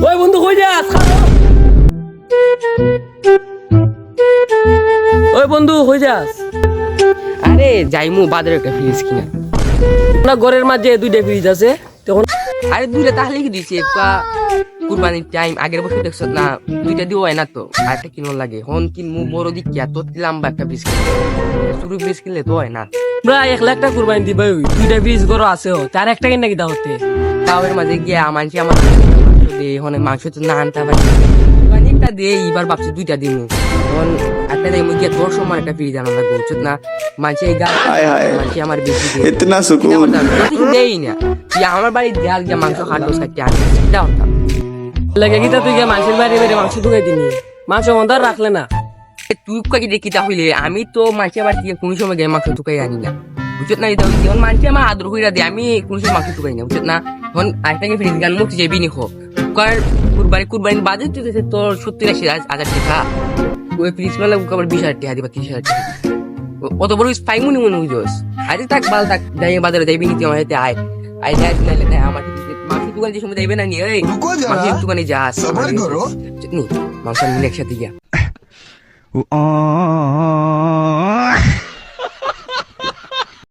ওই বন্ধু কই যাস? ওই বন্ধু কই যাস? আরে যাইমু বাজারে একটা ফ্রিজ কিনা। না ঘরের মাঝে দুইটা ফ্রিজ আছে তখন। আরে দুইটা তাহলে কি দিছে কুরবানির টাইম আগের বছর দেখছ না, দুইটা দিও হয় না তো, আরেকটা কিনো লাগে হন কিনমু বড় দিক কি এত লম্বা একটা ফ্রিজ কিনলে ছোট ফ্রিজ কিনলে তো হয় না। প্রায় 1 লাখ টাকা কুরবানি দিবা, ওই দুইটা ফ্রিজ ঘর আছে তার একটা কিনা কিনা হতে তাও এর মাঝে গিয়ে মানছি আমার হনে মাংস তো না আনতে পারি, কুরবানিটা দিয়ে এবার ভাবছি দুইটা দিমু, তখন একটা দিমু গিয়ে 10 সময় একটা ফ্রিজ আনা লাগবে বুঝছ না, মানছি এই গাছ মানছি আমার বেশি দিয়ে इतना सुकून দেই না কি আমার বাড়ি দেয়াল গিয়ে মাংস হাঁটো সাইতে আনি দাও না লাগে কিতা তুই গিয়ে মানুষের বাড়ি বাড়ি মাংস ঢুকাই দিনি, মাংস মন্দার রাখলে না। তুই কাকি দেখিতা হইলে আমি তো মানছি আবার কোন সময় গিয়ে মাংস ঢুকাই আনি না বুঝত না, যখন মানছি আমার আদর হইরা দিয়ে আমি কোন সময় মাংস ঢুকাই না বুঝত না, তখন আরেকটাকে ফ্রিজ গান মুক্তি যাবি নি খো কুরবানির বাজেট তুই তোর 70-80 হাজার টাকা, ওই ফ্রিজ মেলা আবার 20,000 টাকা দিবা 30,000 টাকা, অত বড় পাই মনে মনে বুঝোস। আরে থাক বাল থাক যাই বাজারে যাইবি নি তুই আমার হাতে আয় আয় যাই নাইলে না আমার মাংস দোকানে যে সময় যাইবে না নি এই মাংস দোকানে যাস নি মাংস নিয়ে একসাথে গিয়া